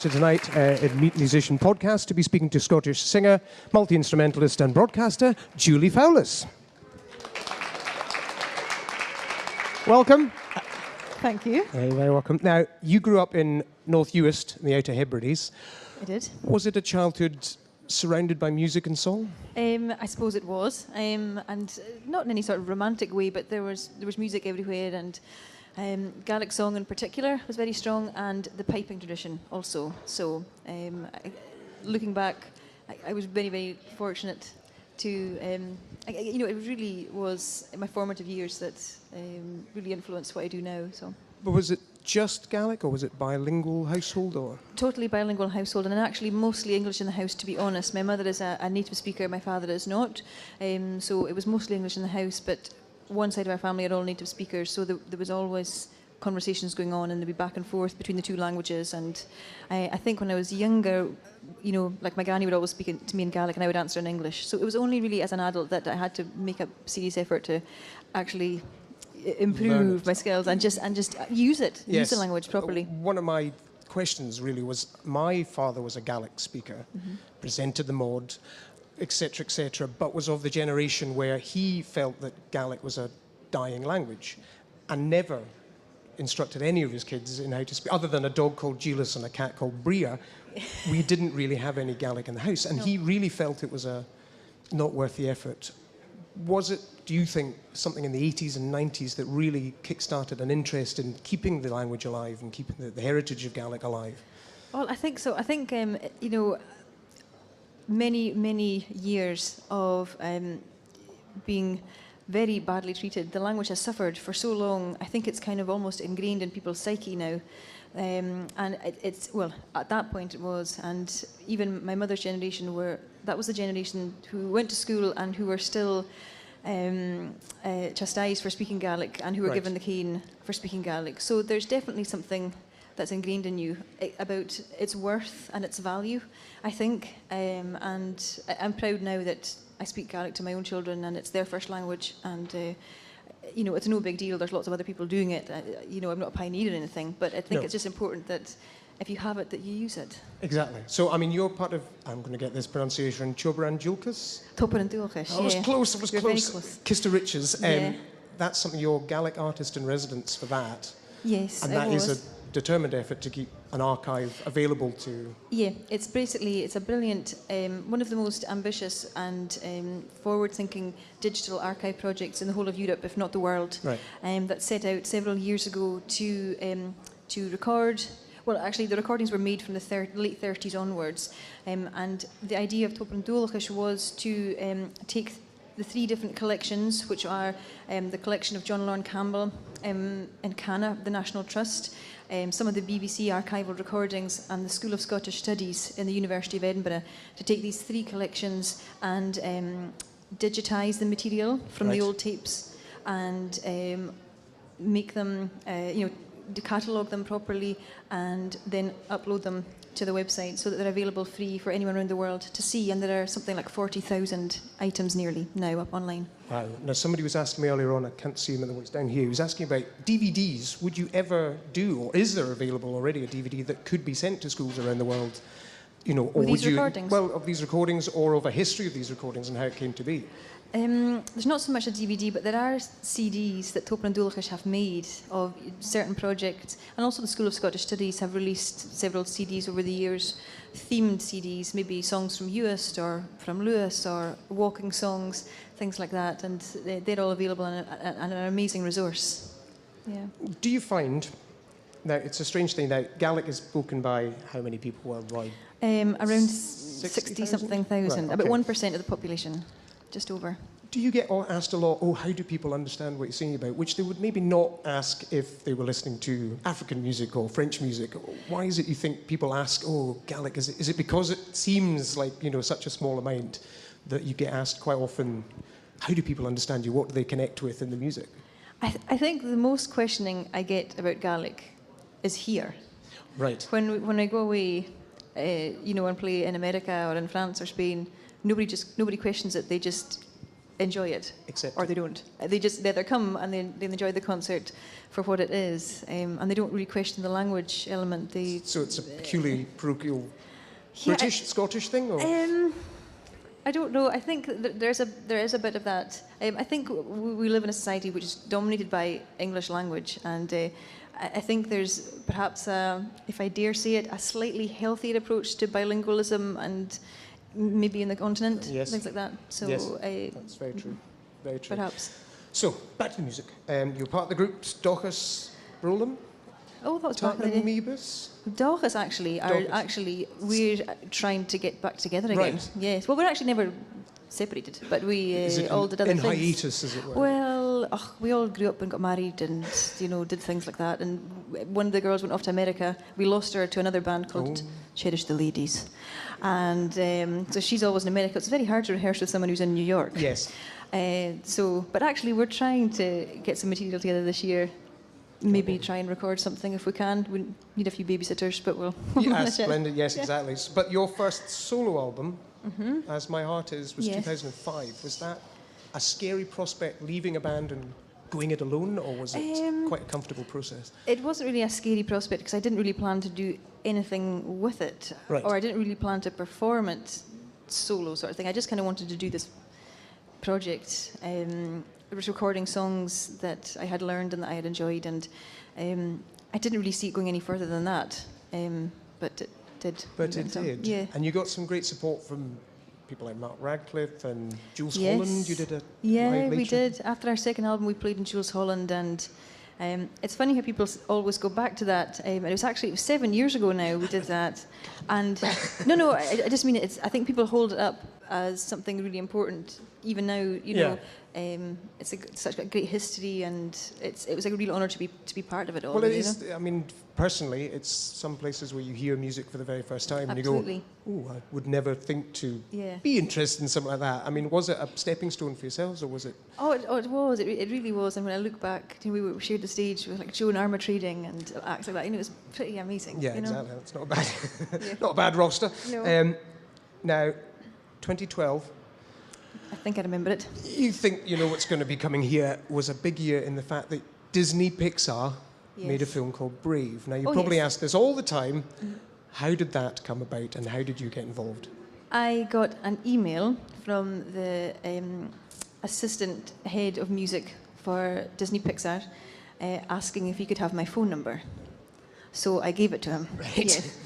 So tonight in Meet Musician podcast to be speaking to Scottish singer, multi-instrumentalist and broadcaster Julie Fowlis. Welcome. Thank you. You're very welcome. Now, you grew up in North Uist in the Outer Hebrides. I did. Was it a childhood surrounded by music and song? I suppose it was, and not in any sort of romantic way, but there was music everywhere, and Gaelic song in particular was very strong, and the piping tradition also. So, looking back, I was very, very fortunate to, it really was my formative years that really influenced what I do now. So. But was it just Gaelic, or was it bilingual household, or? Totally bilingual household, and actually mostly English in the house, to be honest. My mother is a native speaker, my father is not. So it was mostly English in the house, but one side of our family are all native speakers, so there was always conversations going on, and there'd be back and forth between the two languages. And I think when I was younger, like my granny would always speak to me in Gaelic and I would answer in English. So it was only really as an adult that I had to make a serious effort to actually improve my skills and just use it, use the language properly. One of my questions really was, my father was a Gaelic speaker, presented the mod, etc., but was of the generation where he felt that Gaelic was a dying language and never instructed any of his kids in how to speak. Other than a dog called Julius and a cat called Bria, we didn't really have any Gaelic in the house, and he really felt it was not worth the effort. Was it, do you think, something in the 80s and 90s that really kick-started an interest in keeping the language alive and keeping the heritage of Gaelic alive? Well, I think so. I think, many years of being very badly treated. The language has suffered for so long. I think it's kind of almost ingrained in people's psyche now. And it's, well, at that point it was, and even my mother's generation that was the generation who went to school and who were still chastised for speaking Gaelic and who were given the cane for speaking Gaelic. So there's definitely something that's ingrained in you about its worth and its value, I think. And I'm proud now that I speak Gaelic to my own children and it's their first language, and it's no big deal. There's lots of other people doing it. I'm not a pioneer or anything, but I think it's just important that if you have it, that you use it. Exactly. So, I mean, you're part of, I'm going to get this pronunciation, Chobran Julkas? Topper Dúchas, I was close, I was You're close. Very close. Kista Riches. That's something, you're Gaelic artist in residence for that. Yes, and that is a determined effort to keep an archive available to... Yeah, it's a brilliant, one of the most ambitious and forward-thinking digital archive projects in the whole of Europe, if not the world, that set out several years ago to record. Well, actually, the recordings were made from the late 30s onwards, and the idea of Topran Dúchas was to take the three different collections, which are the collection of John Lorne Campbell in Cana, the National Trust, some of the BBC archival recordings, and the School of Scottish Studies in the University of Edinburgh, to take these three collections and digitise the material from the old tapes and make them, catalogue them properly and then upload them to the website so that they're available free for anyone around the world to see. And there are something like 40,000 items nearly now up online. Wow. Now, somebody was asking me earlier on, I can't see him in the ones down here, he was asking about DVDs. Would you ever do, or is there available already a DVD that could be sent to schools around the world? Or these recordings? Well, of these recordings, or of a history of these recordings and how it came to be. There's not so much a DVD, but there are CDs that Topran Dúchas have made of certain projects, and also the School of Scottish Studies have released several CDs over the years, themed CDs, maybe songs from Uist or from Lewis or walking songs, things like that, and they're all available and an amazing resource. Yeah. Do you find, now it's a strange thing now, Gaelic is spoken by how many people worldwide? Around 60-something thousand, about 1% of the population. Just over. Do you get asked a lot, how do people understand what you're singing about, which they would maybe not ask if they were listening to African music or French music? Why is it you think people ask, Gaelic, is it because it seems like, such a small amount that you get asked quite often, how do people understand you? What do they connect with in the music? I think the most questioning I get about Gaelic is here. Right. When I go away, and play in America or in France or Spain, nobody questions it. They just enjoy it, Accept or it. they don't. They just either come and they enjoy the concert for what it is, and they don't really question the language element. So it's a peculiarly parochial Yeah, British, Scottish thing, or I don't know. I think there is a bit of that. I think we live in a society which is dominated by English language, and I think there's perhaps, if I dare say it, a slightly healthier approach to bilingualism, and maybe in the continent, Yes. things like that. So yes, that's very true. Very true. perhaps. So back to the music. You're part of the groups Dochas Brolum, Oh, that was back in the day. Mebus. Dochas actually are Dochas. we're trying to get back together again. Right. Yes. Well, we're actually never separated, but we Is it all did other in things. hiatus, as it were? Well, we all grew up and got married, and did things like that. And one of the girls went off to America. We lost her to another band called Cherish the Ladies, and so she's always in America. It's very hard to rehearse with someone who's in New York. Yes. But actually, we're trying to get some material together this year. Maybe try and record something if we can. We need a few babysitters, but we'll. Yeah, splendid. Yes, exactly. But your first solo album, As My Heart Is, was 2005. Was that a scary prospect, leaving a band and going it alone, or was it quite a comfortable process? It wasn't really a scary prospect because I didn't really plan to do anything with it, Right. or I didn't really plan to perform it solo sort of thing. I just kind of wanted to do this project. I was recording songs that I had learned and that I had enjoyed, and I didn't really see it going any further than that, but it did. But it did. Yeah. And you got some great support from people like Mark Radcliffe and Jules Yes. Holland. You did a Yeah, live we late show. did. After our second album, we played in Jules Holland, and it's funny how people always go back to that. It was 7 years ago now we did that, and no, I just mean it. I think people hold it up as something really important, even now. You know, it's such a great history, and it was a real honour to be part of it all. Well, it you is. know? I mean, personally, it's some places where you hear music for the very first time Absolutely. and you go, "Oh, I would never think to Yeah. be interested in something like that." I mean, was it a stepping stone for yourselves, or was it? Oh, it was. It really was. And when I look back, we shared the stage with like Joe and Armour Trading and acts like that. It was pretty amazing. Yeah, you know? exactly. That's not a bad, not a bad roster. No. Now, 2012. I think I remember it. You think you know what's going to be coming here was a big year in the fact that Disney Pixar made a film called Brave. Now, you probably ask this all the time. How did that come about, and how did you get involved? I got an email from the assistant head of music for Disney Pixar asking if he could have my phone number. So I gave it to him. Right. Yes.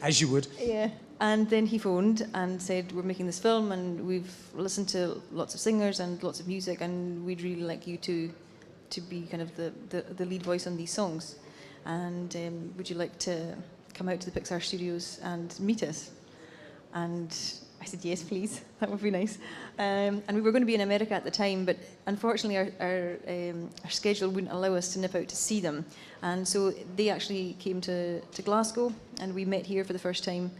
As you would. Yeah. And then he phoned and said, we're making this film and we've listened to lots of singers and lots of music, and we'd really like you to be kind of the lead voice on these songs. And would you like to come out to the Pixar studios and meet us? And I said, yes, please. That would be nice. And we were going to be in America at the time, but unfortunately our schedule wouldn't allow us to nip out to see them. And so they actually came to Glasgow, and we met here for the first time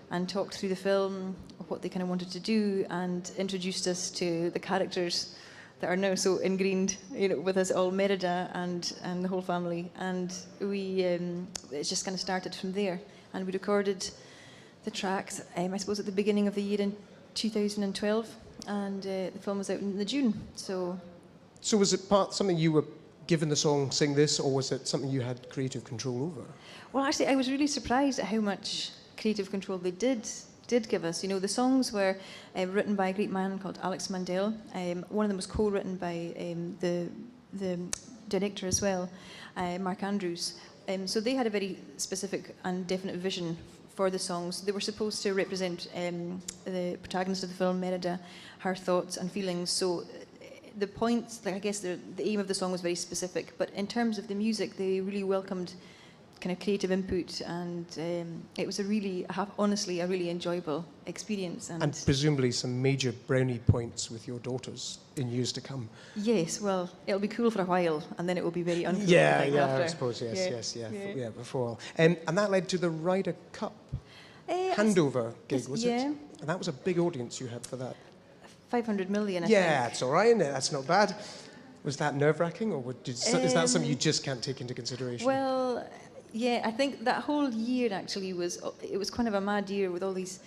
and talked through the film, what they kind of wanted to do, and introduced us to the characters that are now so ingrained, with us all, Merida and the whole family. And we it just kind of started from there. And we recorded the tracks, I suppose, at the beginning of the year in 2012, and the film was out in June. So was it something you were given the song "Sing This," or was it something you had creative control over? Well, actually, I was really surprised at how much creative control they did give us. The songs were written by a great man called Alex Mandel. One of them was co-written by the director as well, Mark Andrews. So they had a very specific and definite vision for the songs. They were supposed to represent the protagonist of the film, Merida, her thoughts and feelings. So the points, I guess the aim of the song was very specific, but in terms of the music, they really welcomed kind of creative input, and it was honestly a really enjoyable experience. And presumably some major brownie points with your daughters in years to come. Yes, well, it'll be cool for a while, and then it will be very uncool. Yeah, after. I suppose, yes, before. And that led to the Ryder Cup handover gig, was it? Yeah. And that was a big audience you had for that. 500 million, I Yeah, think. it's all right, isn't it? That's not bad. Was that nerve-wracking, or is that something you just can't take into consideration? Well, yeah, I think that whole year actually it was kind of a mad year with all these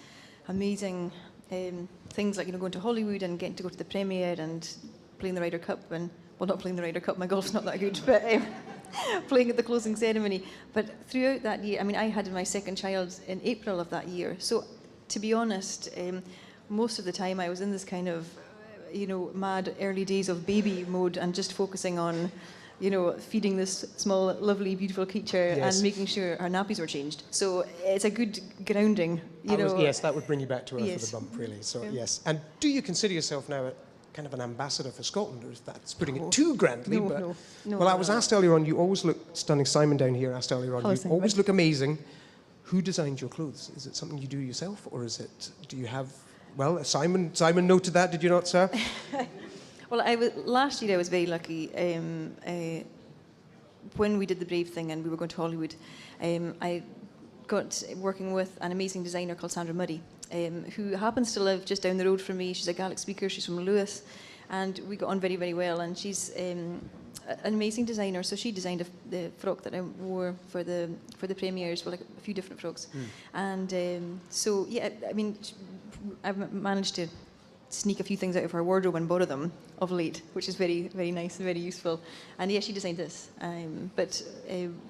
amazing things like going to Hollywood and getting to go to the premiere and playing the Ryder Cup, and well, not playing the Ryder Cup, my golf's not that good, but playing at the closing ceremony. But throughout that year, I mean, I had my second child in April of that year, so to be honest, most of the time I was in this kind of mad early days of baby mode and just focusing on feeding this small, lovely, beautiful creature, yes, and making sure her nappies were changed. So it's a good grounding, yes, that would bring you back to earth, yes, with a bump, really. So, yeah, yes. And do you consider yourself now a kind of an ambassador for Scotland, or if that's putting it too grandly? No. Well, I was asked earlier on, you always look stunning. Simon down here asked earlier on, you always look amazing. Who designed your clothes? Is it something you do yourself, or do you have... Well, Simon noted that, did you not, sir? Well, last year I was very lucky. When we did the Brave thing and we were going to Hollywood, I got working with an amazing designer called Sandra Murray, who happens to live just down the road from me. She's a Gaelic speaker, she's from Lewis, and we got on very, very well. And she's an amazing designer, so she designed the frock that I wore for the premieres, well, like a few different frocks. And so, yeah, I mean, I've managed to sneak a few things out of her wardrobe and borrow them of late, which is very, very nice and very useful. And yeah, she designed this. But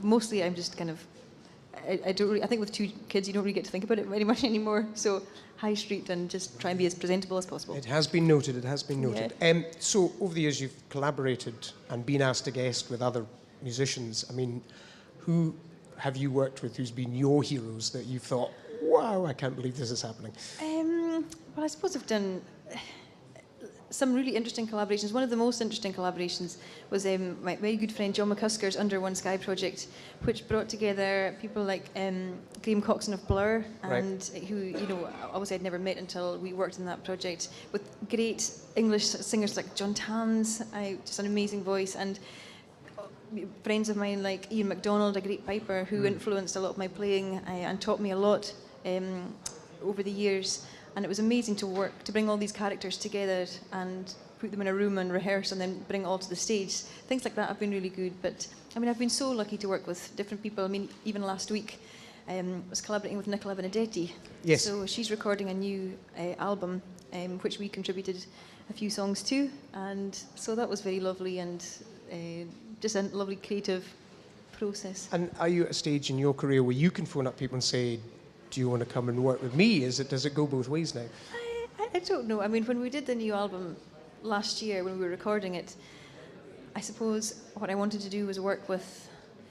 mostly I'm just kind of, I think with 2 kids you don't really get to think about it very much anymore. So high street and just try and be as presentable as possible. It has been noted, Yeah. So over the years you've collaborated and been asked to guest with other musicians. I mean, who have you worked with who's been your heroes that you've thought, wow, I can't believe this is happening? Well, I suppose I've done some really interesting collaborations. One of the most interesting collaborations was my very good friend John McCusker's Under One Sky project, which brought together people like Graham Coxon of Blur, and who, obviously I'd never met until we worked in that project, with great English singers like John Tans, just an amazing voice, and friends of mine like Ian MacDonald, a great piper, who influenced a lot of my playing and taught me a lot over the years. And it was amazing to bring all these characters together and put them in a room and rehearse and then bring it all to the stage. Things like that have been really good. But I mean, I've been so lucky to work with different people. I mean, even last week, I was collaborating with Nicola Benedetti. Yes. So she's recording a new album, which we contributed a few songs to. And so that was very lovely and just a lovely creative process. And are you at a stage in your career where you can phone up people and say, do you want to come and work with me? Does it go both ways now? I don't know. I mean, when we did the new album last year, when we were recording it, I suppose what I wanted to do was work with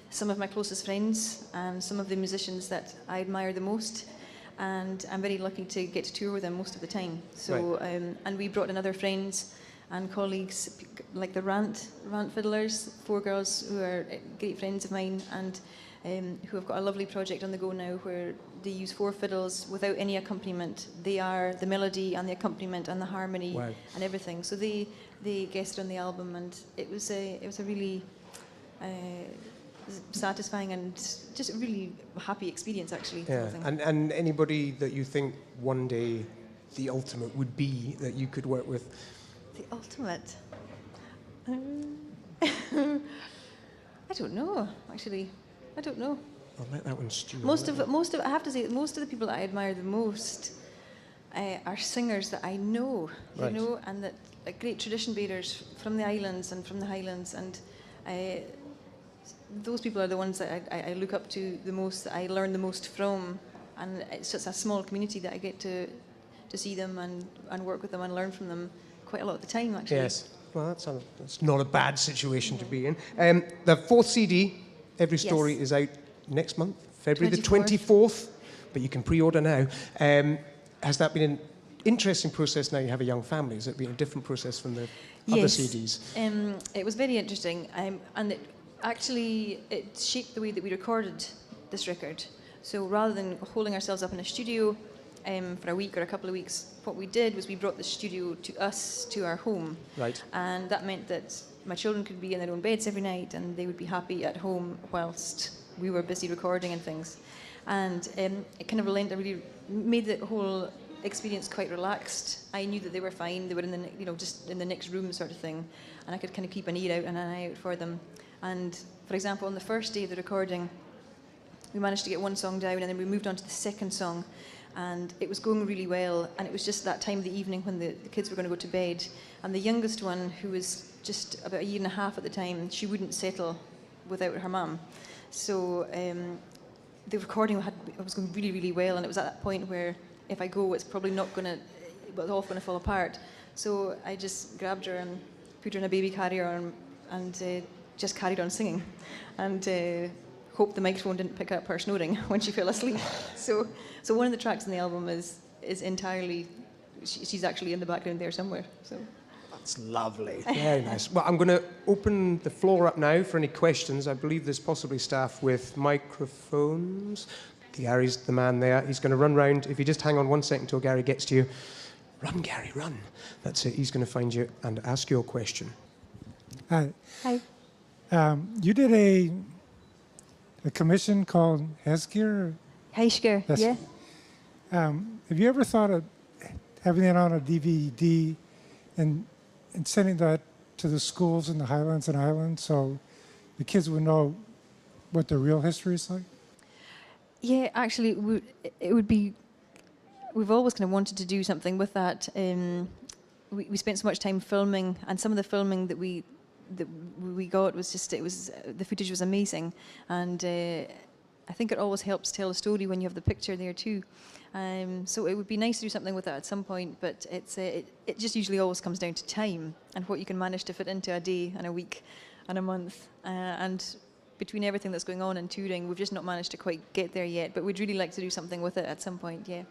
some of my closest friends and some of the musicians that I admire the most. And I'm very lucky to get to tour with them most of the time. So, and we brought in other friends and colleagues like the Rant Fiddlers, 4 girls who are great friends of mine, and who have got a lovely project on the go now where they use 4 fiddles without any accompaniment. They are the melody and the accompaniment and the harmony and everything. So they guested on the album, and it was a really satisfying and just a really happy experience, actually. Yeah. And anybody that you think one day the ultimate would be that you could work with? The ultimate? I don't know, actually. I don't know. I'll let that one stew. I have to say, most of the people that I admire the most are singers that I know, and that great tradition bearers from the islands and from the Highlands, and those people are the ones that I look up to the most, that I learn the most from, and it's just a small community that I get to see them and work with them and learn from them quite a lot of the time, actually. Yes, well, that's not a bad situation to be in. The 4th CD, Every Story, is out next month, February the 24th, but you can pre-order now. Has that been an interesting process now you have a young family? Has it been a different process from the other CDs? It was very interesting, and it shaped the way that we recorded this record. So rather than holding ourselves up in a studio for a week or a couple of weeks, what we did was we brought the studio to our home. Right. And that meant that my children could be in their own beds every night and they would be happy at home whilst we were busy recording and things. And it kind of really made the whole experience quite relaxed. I knew that they were fine. They were in the, just in the next room sort of thing. And I could kind of keep an ear out and an eye out for them. And for example, on the first day of the recording, we managed to get one song down and then we moved on to the second song. and it was going really well, and it was just that time of the evening when the kids were going to go to bed, and the youngest one, who was just about 1.5 years at the time, she wouldn't settle without her mum. So the recording was going really, really well, and it was at that point where if I go, it's probably not going to, it's all going to fall apart. So I just grabbed her and put her in a baby carrier and just carried on singing, and hoped the microphone didn't pick up her snoring when she fell asleep. So one of the tracks in the album is entirely, she's actually in the background there somewhere. So. That's lovely. Very nice. Well, I'm going to open the floor up now for any questions. I believe there's possibly staff with microphones. Gary's the man there. He's going to run round. If you just hang on 1 second until Gary gets to you. Run, Gary, run. That's it. He's going to find you and ask your question. Hi. Hi. You did a commission called Hesger? Heisker, yeah. Have you ever thought of having it on a DVD and sending that to the schools in the Highlands and Islands so the kids would know what the real history is like? Yeah, actually, it would be. We've always kind of wanted to do something with that. We spent so much time filming, and some of the filming that we got was just, the footage was amazing, and I think it always helps tell a story when you have the picture there too. So it would be nice to do something with that at some point, but it just usually always comes down to time and what you can manage to fit into a day and a week and a month. And between everything that's going on in touring, we've just not managed to quite get there yet, but we'd really like to do something with it at some point, yeah.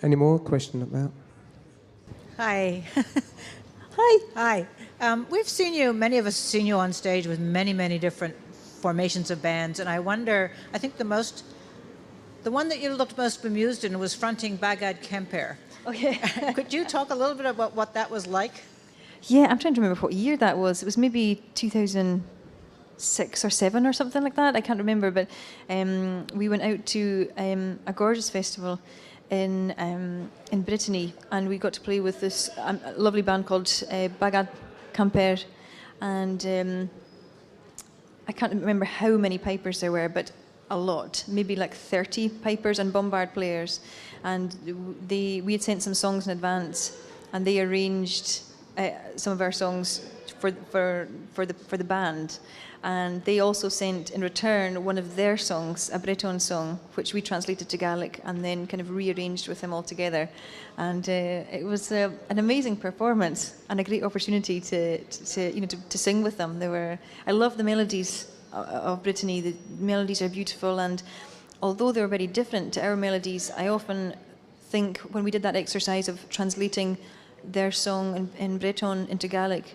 Any more question up there? Hi. Hi. Hi. We've seen you, many of us have seen you on stage with many, many different formations of bands, and I wonder, I think the one that you looked most bemused in was fronting Bagad Kemper. Okay. Could you talk a little bit about what that was like? Yeah, I'm trying to remember what year that was. It was maybe 2006 or 7 or something like that. I can't remember, but we went out to a gorgeous festival in Brittany, and we got to play with this lovely band called Bagad Kemper, and I can't remember how many pipers there were, but a lot, maybe like 30 pipers and bombard players, and we had sent some songs in advance, and they arranged some of our songs for the band, and they also sent in return one of their songs, a Breton song, which we translated to Gaelic and then kind of rearranged with them all together, and it was an amazing performance and a great opportunity to sing with them. I love the melodies of Brittany. The melodies are beautiful, and although they're very different to our melodies, I often think when we did that exercise of translating their song in Breton into Gaelic,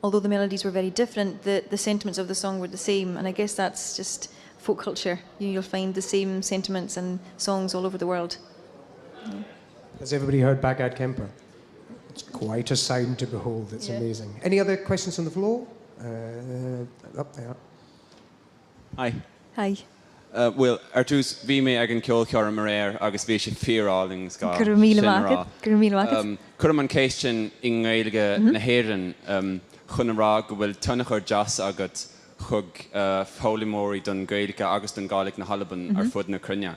although the melodies were very different, the sentiments of the song were the same, and I guess that's just folk culture. You'll find the same sentiments and songs all over the world. Yeah. Has everybody heard Bagad Kemper? It's quite a sound to behold. It's amazing. Any other questions on the floor? Up there. Hi. Hi. Well, Artus, bhí mé ag an ceol cear mar air agus bhí sé fíorálling sá. Gur míle mágad. Cuireann an céistin i nGaeilge na hÉireann chun rá go bhfuil tunnach ar jazz agat chug fólimóirí don Gaeilge agus don Gaelic na Halaban ar fud na Cruinne.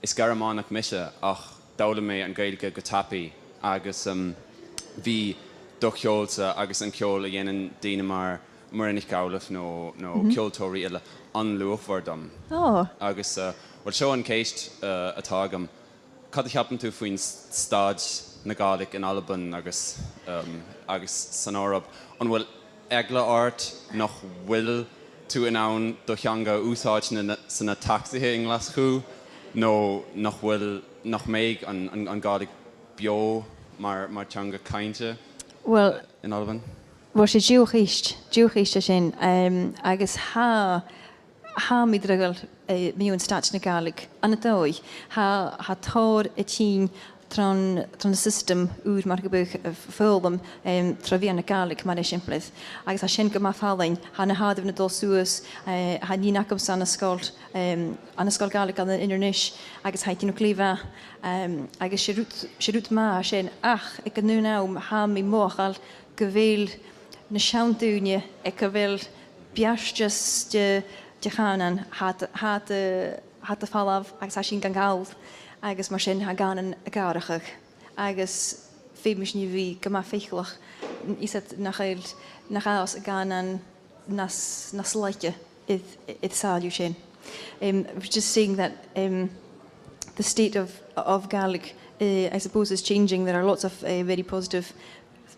Is gar amánach mise ach dála mé an Gaeilge go tapaí agus bhí do ceolta agus an ceol a dhéanaan daoine mar inis Gaelach nó ceoltóirí ile an luachhardam. Agus bhil seo an céist atá agam. Cad a cheapan tú faoin stáid na Gaelic in Alban agus san árab. An bhfuil eagla ort nach bhfuil tú in ann do cheanga úsáid sanna taxithe in Glasgow nó nach bhfuil nach méid an Gaelic bio mar teanga cainte in Alban? Well, sé dúchiste sin, agus há mi dragil miún stáit na Gaelic an dói, há tóir a tín tron the system úr mar go buch fólbam tra bhí na Gaelic mar siimplith. Agus a sin go má fálainn, há na hádah na dul suas, há ní nacham san na scoil Gaelic an inis, agus haiti nó clífa, agus sé rút má sin ach ag go nú ná há mi móchal go bhfuil na seanúne ag go bhfuil beastas de chanan há hat a fallaf agus a sin gangáil agus mar sin ha gan an agarachach agus fémis ni vi gama feichlach is het nach aus gan an nas laike it salu sin. Just saying that the state of Gaelic, I suppose, is changing. There are lots of very positive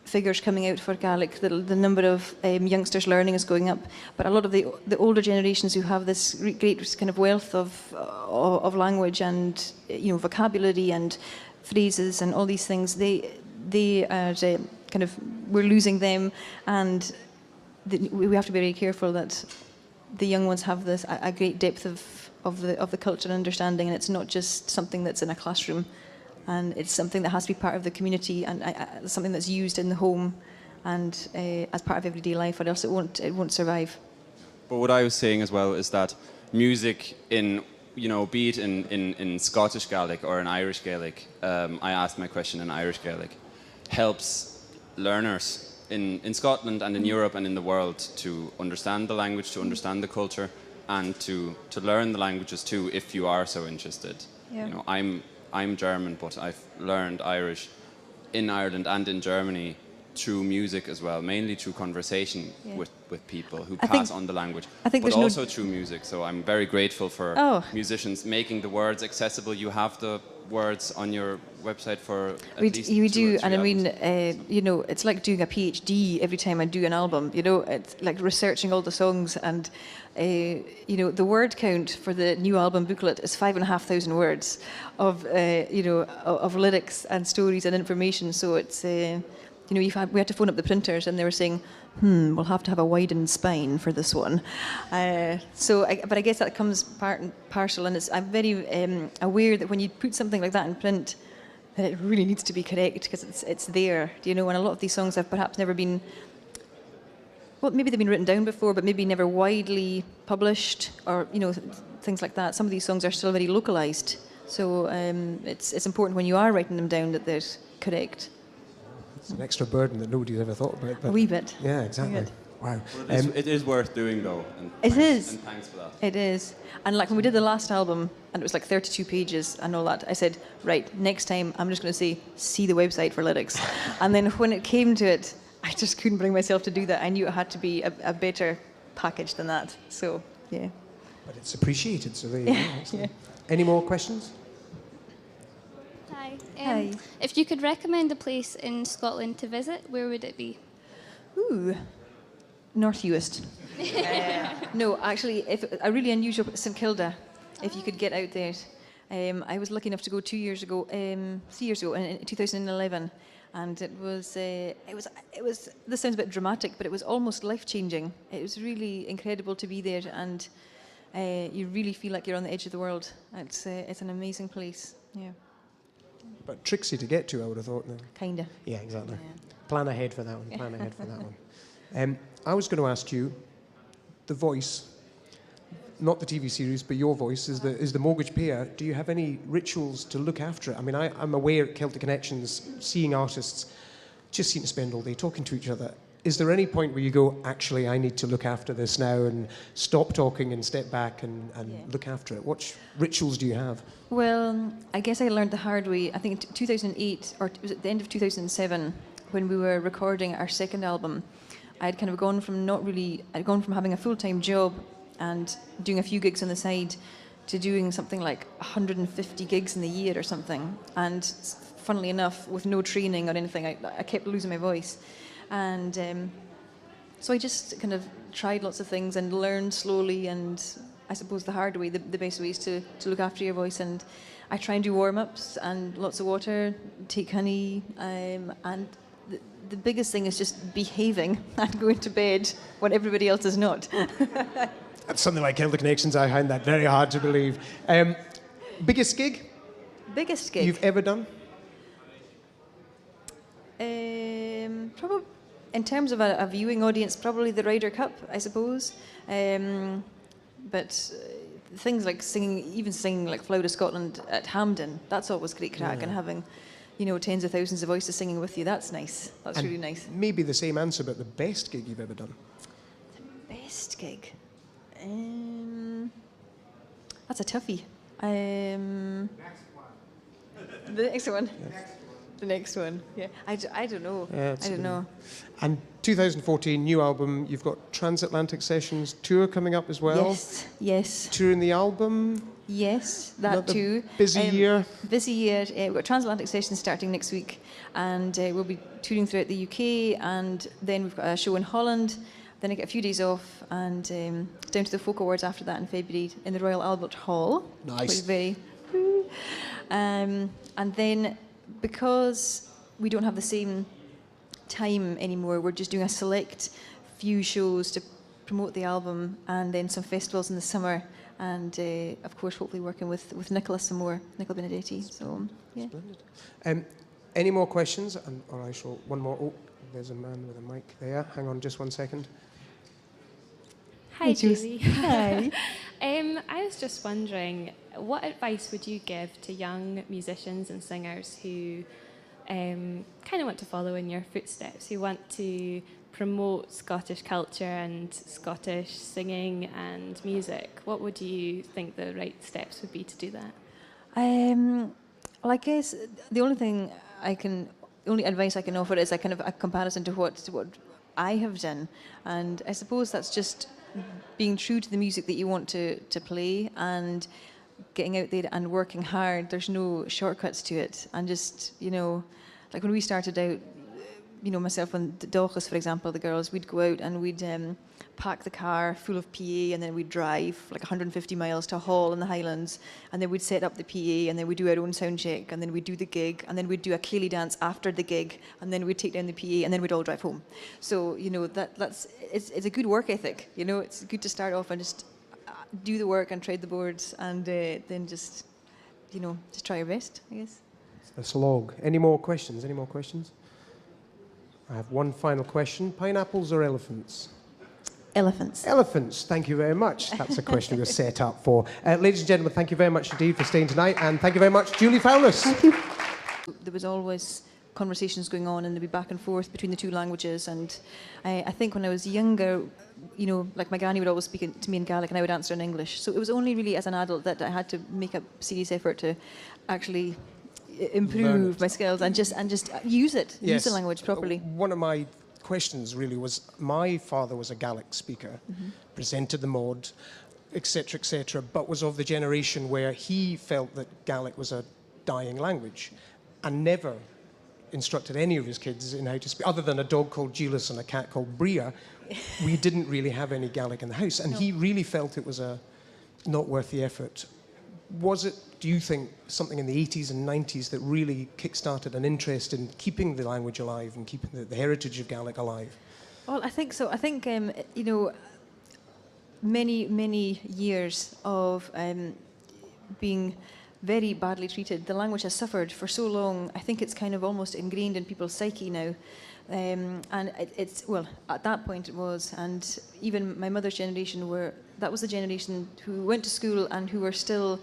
figures coming out for Gaelic. The number of youngsters learning is going up, but a lot of the older generations who have this great kind of wealth of language and vocabulary and phrases and all these things, they are kind of, we're losing them, and we have to be very careful that the young ones have this a great depth of the culture and understanding, and it's not just something that's in a classroom, and it's something that has to be part of the community and something that's used in the home and as part of everyday life, or else it won't survive. But what I was saying as well is that music in, be it in Scottish Gaelic or in Irish Gaelic, I asked my question in Irish Gaelic, helps learners in Scotland and in Europe and in the world to understand the language, to understand the culture, and to learn the languages too, if you are so interested. Yeah. I'm German, but I've learned Irish in Ireland and in Germany through music as well, mainly through conversation with people who pass on the language, but also through music. So I'm very grateful for musicians making the words accessible. You have the words on your website for at least we do, and I mean, it's like doing a PhD every time I do an album. It's like researching all the songs, and the word count for the new album booklet is 5,500 words of of lyrics and stories and information. So it's we had to phone up the printers, and they were saying, we'll have to have a widened spine for this one. But I guess that comes part and parcel, and I'm very aware that when you put something like that in print, that it really needs to be correct, because it's there, and a lot of these songs have perhaps never been, well, maybe they've been written down before, but maybe never widely published, or things like that. Some of these songs are still very localized, so it's important when you are writing them down that they're correct. It's an extra burden that nobody's ever thought about. But a wee bit. Yeah, exactly. Wow. Well, it is worth doing, though. And it is. And thanks for that. It is. And like when we did the last album, and it was like 32 pages and all that, I said, right, next time I'm just going to say, see the website for lyrics. And then when it came to it, I just couldn't bring myself to do that. I knew it had to be a better package than that. So, yeah. But it's appreciated, so there you go. Yeah. Any more questions? Hi. Hi. If you could recommend a place in Scotland to visit, where would it be? Ooh, North Uist. No, actually, a really unusual St Kilda. If you could get out there, I was lucky enough to go 3 years ago, in 2011, and it was. This sounds a bit dramatic, but it was almost life-changing. It was really incredible to be there, and you really feel like you're on the edge of the world. It's an amazing place. Yeah. But tricksy to get to, I would have thought. Then. Kinda. Yeah, exactly. Yeah. Plan ahead for that one. Plan ahead for that one. I was going to ask you, The Voice, not the TV series, but your voice is the mortgage payer. Do you have any rituals to look after it? I mean, I'm aware at Celtic Connections, seeing artists just seem to spend all day talking to each other. Is there any point where you go, actually, I need to look after this now and stop talking and step back and look after it? What rituals do you have? Well, I guess I learned the hard way. I think in 2008, or was it the end of 2007, when we were recording our second album, I'd kind of gone from having a full-time job and doing a few gigs on the side to doing something like 150 gigs in the year or something. And funnily enough, with no training or anything, I kept losing my voice. And so I just kind of tried lots of things and learned slowly, and I suppose the hard way, the best way is to look after your voice. And I try and do warm-ups and lots of water, take honey, and the biggest thing is just behaving and going to bed when everybody else is not. That's something like Celtic Connections. I find that very hard to believe. Biggest gig? Biggest gig? You've ever done? Probably, in terms of a viewing audience, probably the Ryder Cup, I suppose. But things like singing like Flower of Scotland at Hampden, that's always great crack, and having, tens of thousands of voices singing with you, that's nice. That's really nice. Maybe the same answer, but the best gig you've ever done? The best gig? That's a toughie. The next one. The next one. Yeah. I don't know. Yeah, I don't know. And 2014, new album. You've got Transatlantic Sessions tour coming up as well. Yes. Yes. Touring the album. Yes, that Another too. busy year. Busy year. We've got Transatlantic Sessions starting next week, and we'll be touring throughout the UK, and then we've got a show in Holland. Then I get a few days off, and down to the Folk Awards after that in February in the Royal Albert Hall. Nice. Which is very. And then, because we don't have the same time anymore, we're just doing a select few shows to promote the album, and then some festivals in the summer, and of course hopefully working with Nicola some more, Nicola Benedetti. So yeah. Splendid. Any more questions? Or I shall one more. Oh, there's a man with a mic there. Hang on just one second. Hi, Julie. Hi. I was just wondering, what advice would you give to young musicians and singers who kind of want to follow in your footsteps, who want to promote Scottish culture and Scottish singing and music? What would you think the right steps would be to do that? Well, I guess the only advice I can offer is a kind of a comparison to what I have done, and I suppose that's just being true to the music that you want to play and getting out there and working hard. There's no shortcuts to it, and just like when we started out, myself and Dolchus, for example, the girls, we'd go out and we'd pack the car full of PA, and then we'd drive like 150 miles to a hall in the Highlands, and then we'd set up the PA, and then we'd do our own sound check, and then we'd do the gig, and then we'd do a Clearly dance after the gig, and then we'd take down the PA, and then we'd all drive home. So it's a good work ethic. It's good to start off and just do the work and trade the boards, and then just try your best, I guess. A slog. Any more questions? I have one final question. Pineapples or elephants? Elephants. Elephants. Thank you very much. That's a question we were set up for. Ladies and gentlemen, thank you very much indeed for staying tonight, and thank you very much, Julie Fowlis. Thank you. There was always conversations going on, and there'd be back and forth between the two languages, and I think when I was younger, like my granny would always speak to me in Gaelic and I would answer in English. So it was only really as an adult that I had to make a serious effort to actually improve my skills and just use it, use the language properly. One of my questions really was, my father was a Gaelic speaker, presented the mod, etc., but was of the generation where he felt that Gaelic was a dying language and never instructed any of his kids in how to speak. Other than a dog called Julius and a cat called Bria, we didn't really have any Gaelic in the house, and he really felt it was not worth the effort. Was it, do you think, something in the 80s and 90s that really kick-started an interest in keeping the language alive and keeping the heritage of Gaelic alive? Well, I think so. I think, many years of being very badly treated. The language has suffered for so long. I think it's kind of almost ingrained in people's psyche now. And at that point it was, and even my mother's generation that was the generation who went to school and who were still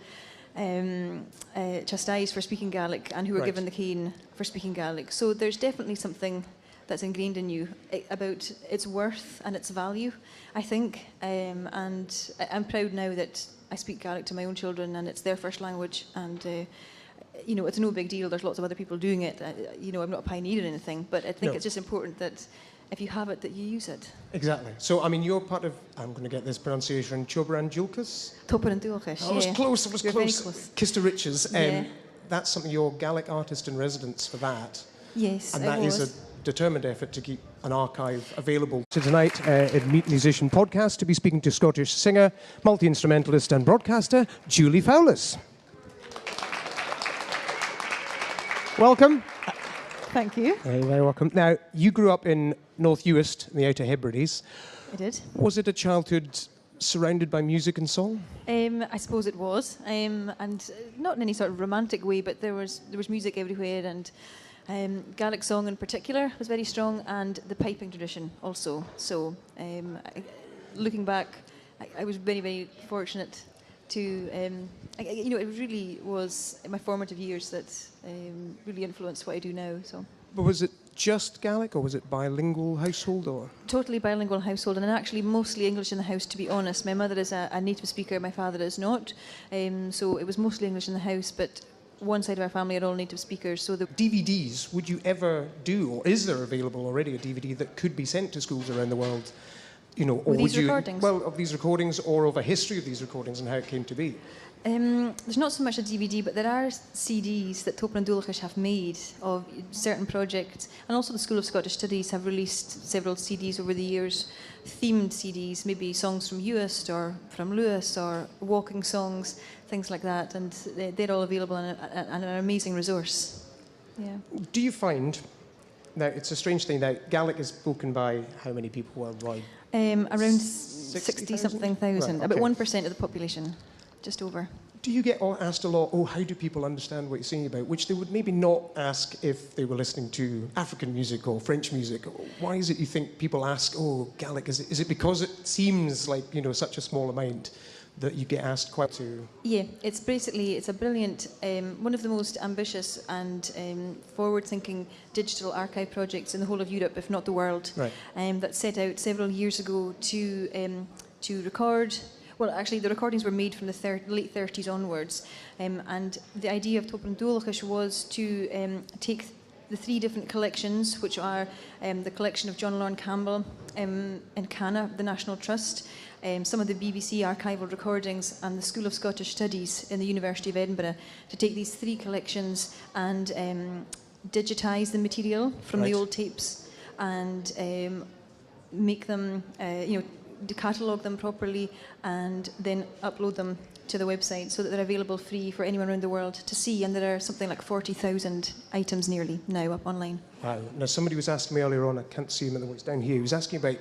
chastised for speaking Gaelic and who were given the cane for speaking Gaelic. So there's definitely something that's ingrained in you about its worth and its value, I think. And I'm proud now that I speak Gaelic to my own children and it's their first language, and it's no big deal. There's lots of other people doing it. I'm not a pioneer or anything, but I think it's just important that if you have it, that you use it. Exactly. So, I mean, you're part of, I'm going to get this pronunciation, Chobran Julkas? Toparan Dulkas, I was close, You're very close. Kista Riches. That's something, you're Gaelic artist in residence for that. Yes, and that is a determined effort to keep an archive available. So tonight, in Meet Musician podcast, to be speaking to Scottish singer, multi-instrumentalist and broadcaster, Julie Fowlis. Welcome. Thank you. You're very welcome. Now, you grew up in North Uist, in the Outer Hebrides. I did. Was it a childhood surrounded by music and song? I suppose it was, and not in any sort of romantic way, but there was music everywhere, and Gaelic song in particular was very strong, and the piping tradition also. So, looking back, I was very, very fortunate to, it really was in my formative years that really influenced what I do now. So. But was it just Gaelic, or was it bilingual household, or? Totally bilingual household, and actually mostly English in the house, to be honest. My mother is a native speaker, my father is not. So it was mostly English in the house, but one side of our family are all native speakers. So the DVDs, would you ever do, or is there available already a DVD that could be sent to schools around the world? You know, or these recordings? Well, of these recordings, or of a history of these recordings and how it came to be? There's not so much a DVD, but there are CDs that Tópar an Dúlachais have made of certain projects, and also the School of Scottish Studies have released several CDs over the years, themed CDs, maybe songs from Uist or from Lewis or walking songs, things like that, and they're all available and an amazing resource. Yeah. Do you find, now it's a strange thing, now Gaelic is spoken by how many people worldwide? Around 60-something thousand, right, okay. About 1% of the population. Just over. Do you get asked a lot, how do people understand what you're singing about, which they would maybe not ask if they were listening to African music or French music? Why is it you think people ask, Gaelic, is it because it seems like, such a small amount that you get asked quite to? Yeah, it's a brilliant, one of the most ambitious and forward-thinking digital archive projects in the whole of Europe, if not the world, right. That set out several years ago to record. Well, actually, the recordings were made from the late 30s onwards, and the idea of Tópar an Dúlachais was to take the three different collections, which are the collection of John Lorne Campbell in Cana, the National Trust, some of the BBC archival recordings, and the School of Scottish Studies in the University of Edinburgh, to take these three collections and digitise the material from the old tapes and make them, catalogue them properly and then upload them to the website so that they're available free for anyone around the world to see. And there are something like 40,000 items nearly now up online. Wow. Now, somebody was asking me earlier on, I can't see him at the way it's down here, he was asking about